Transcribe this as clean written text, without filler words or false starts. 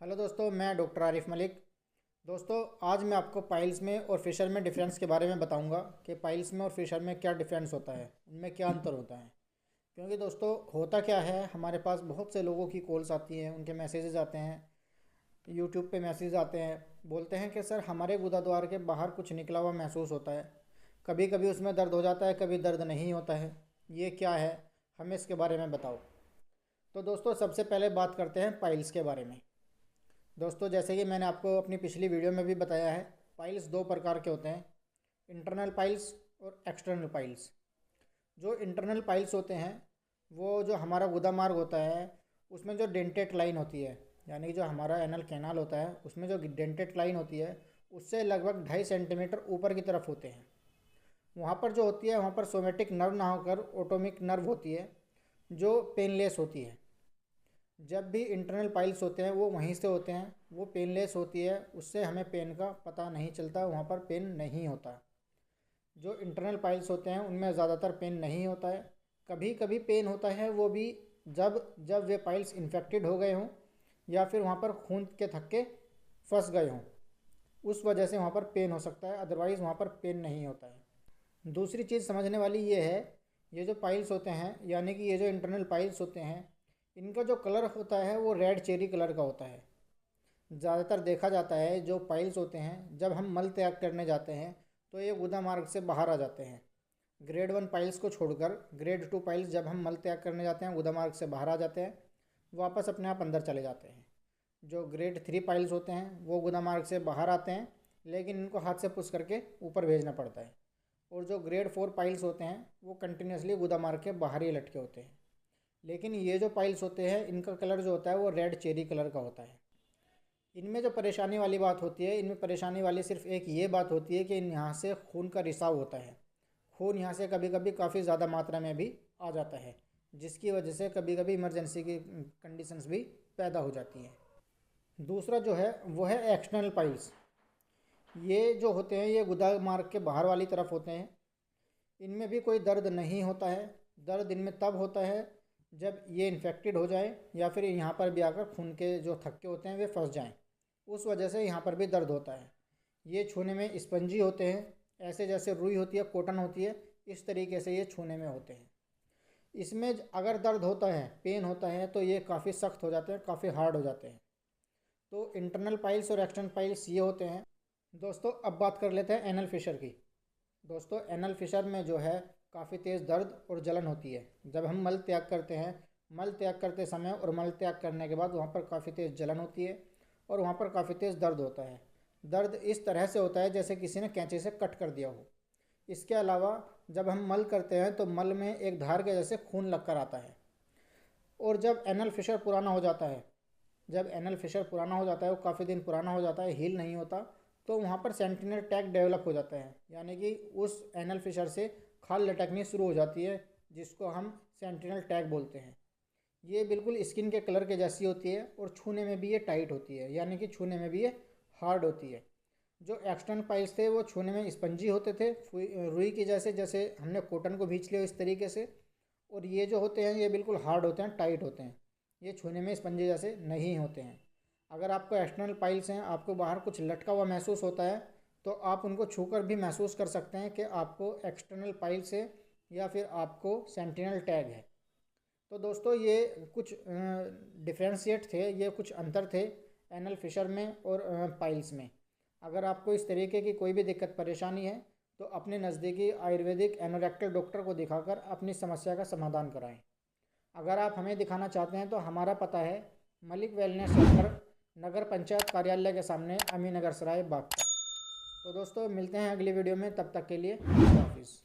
Hello दोस्तों, मैं doctor Arif Malik. दोस्तों, आज मैं आपको पाइल्स में और फिशर में डिफरेंस के बारे में बताऊंगा कि पाइल्स में और फिशर में क्या डिफरेंस होता है, उनमें क्या अंतर होता है। क्योंकि दोस्तों होता क्या है, हमारे पास बहुत से लोगों की कॉल्स आती हैं, उनके मैसेजेस आते हैं, यूट्यूब पे मैसेज आते हैं, बोलते हैं कि सर हमारे गुदाद्वार के बाहर कुछ निकला हुआ महसूस होता है। कभी कभी उसमें दर्द हो जाता है, कभी दर्द नहीं होता है। ये क्या है, हमें इसके बारे में बताओ। तो दोस्तों सबसे पहले बात करते हैं पाइल्स के बारे में। दोस्तों जैसे कि मैंने आपको अपनी पिछली वीडियो में भी बताया है, पाइल्स दो प्रकार के होते हैं, इंटरनल पाइल्स और एक्सटर्नल पाइल्स। जो इंटरनल पाइल्स होते हैं वो जो हमारा गुदा मार्ग होता है उसमें जो डेंटेट लाइन होती है, यानी कि जो हमारा एनल कैनाल होता है उसमें जो डेंटेट लाइन होती है उससे लगभग 2.5 सेंटीमीटर ऊपर की तरफ होते हैं। वहाँ पर जो होती है वहाँ पर सोमेटिक नर्व ना होकर ऑटोमिक नर्व होती है जो पेनलेस होती है। जब भी इंटरनल पाइल्स होते हैं वो वहीं से होते हैं, वो पेनलेस होती है, उससे हमें पेन का पता नहीं चलता, वहाँ पर पेन नहीं होता। जो इंटरनल पाइल्स होते हैं उनमें ज़्यादातर पेन नहीं होता है। कभी कभी पेन होता है, वो भी जब जब वे पाइल्स इन्फेक्टेड हो गए हों या फिर वहाँ पर खून के थक्के फंस गए हों, उस वजह से वहाँ पर पेन हो सकता है, अदरवाइज़ वहाँ पर पेन नहीं होता है। दूसरी चीज़ समझने वाली ये है, ये जो पाइल्स होते हैं यानी कि ये जो इंटरनल पाइल्स होते हैं, इनका जो कलर होता है वो रेड चेरी कलर का होता है। ज़्यादातर देखा जाता है जो पाइल्स होते हैं जब हम मल त्याग करने जाते हैं तो ये गुदा मार्ग से बाहर आ जाते हैं। ग्रेड 1 पाइल्स को छोड़कर ग्रेड 2 पाइल्स जब हम मल त्याग करने जाते हैं गुदा मार्ग से बाहर आ जाते हैं, वापस अपने आप अंदर चले जाते हैं। जो ग्रेड 3 पाइल्स होते हैं वो गुदा मार्ग से बाहर आते हैं, लेकिन इनको हाथ से पुश करके ऊपर भेजना पड़ता है। और जो ग्रेड 4 पाइल्स होते हैं वो कंटिन्यूसली गुदा मार्ग के बाहर ही लटके होते हैं। लेकिन ये जो पाइल्स होते हैं इनका कलर जो होता है वो रेड चेरी कलर का होता है। इनमें जो परेशानी वाली बात होती है, इनमें परेशानी वाली सिर्फ एक ये बात होती है कि यहाँ से खून का रिसाव होता है। खून यहाँ से कभी कभी काफ़ी ज़्यादा मात्रा में भी आ जाता है, जिसकी वजह से कभी कभी इमरजेंसी की कंडीशंस भी पैदा हो जाती हैं। दूसरा जो है वो है एक्सटर्नल पाइल्स। ये जो होते हैं ये गुदा मार्ग के बाहर वाली तरफ होते हैं। इनमें भी कोई दर्द नहीं होता है। दर्द इनमें तब होता है जब ये इन्फेक्टेड हो जाए या फिर यहाँ पर भी आकर खून के जो थक्के होते हैं वे फंस जाएं, उस वजह से यहाँ पर भी दर्द होता है। ये छूने में स्पंजी होते हैं, ऐसे जैसे रुई होती है, कॉटन होती है, इस तरीके से ये छूने में होते हैं। इसमें अगर दर्द होता है, पेन होता है, तो ये काफ़ी सख्त हो जाते हैं, काफ़ी हार्ड हो जाते हैं। तो इंटरनल पाइल्स और एक्सटर्नल पाइल्स ये होते हैं। दोस्तों अब बात कर लेते हैं एनल फिशर की। दोस्तों एनल फिशर में जो है काफ़ी तेज़ दर्द और जलन होती है जब हम मल त्याग करते हैं। मल त्याग करते समय और मल त्याग करने के बाद वहाँ पर काफ़ी तेज़ जलन होती है और वहाँ पर काफ़ी तेज़ दर्द होता है। दर्द इस तरह से होता है जैसे किसी ने कैंची से कट कर दिया हो। इसके अलावा जब हम मल करते हैं तो मल में एक धार के जैसे खून लग कर आता है। और जब एनल फिशर पुराना हो जाता है, जब एनल फिशर पुराना हो जाता है, वो काफ़ी दिन पुराना हो जाता है, हील नहीं होता, तो वहाँ पर सेंटिनल टैग डेवलप हो जाता है, यानी कि उस एनल फिशर से खाल लटकनी शुरू हो जाती है, जिसको हम सेंटिनल टैग बोलते हैं। ये बिल्कुल स्किन के कलर के जैसी होती है और छूने में भी ये टाइट होती है, यानी कि छूने में भी ये हार्ड होती है। जो एक्सटर्नल पाइल्स थे वो छूने में स्पंजी होते थे, रुई की जैसे, जैसे हमने कॉटन को भींच लिया इस तरीके से। और ये जो होते हैं ये बिल्कुल हार्ड होते हैं, टाइट होते हैं, ये छूने में स्पंजी जैसे नहीं होते हैं। अगर आपको एक्सटर्नल पाइल्स हैं, आपको बाहर कुछ लटका हुआ महसूस होता है, तो आप उनको छूकर भी महसूस कर सकते हैं कि आपको एक्सटर्नल पाइल्स है या फिर आपको सेंटिनल टैग है। तो दोस्तों ये कुछ डिफ्रेंशिएट थे, ये कुछ अंतर थे एनल फिशर में और पाइल्स में। अगर आपको इस तरीके की कोई भी दिक्कत परेशानी है तो अपने नज़दीकी आयुर्वेदिक एनोरेक्टल डॉक्टर को दिखाकर अपनी समस्या का समाधान कराएं। अगर आप हमें दिखाना चाहते हैं तो हमारा पता है मलिक वेलनेस सेंटर, नगर पंचायत कार्यालय के सामने, अमीनगर सराय, बागपत। तो दोस्तों मिलते हैं अगली वीडियो में, तब तक के लिए हाफिज़।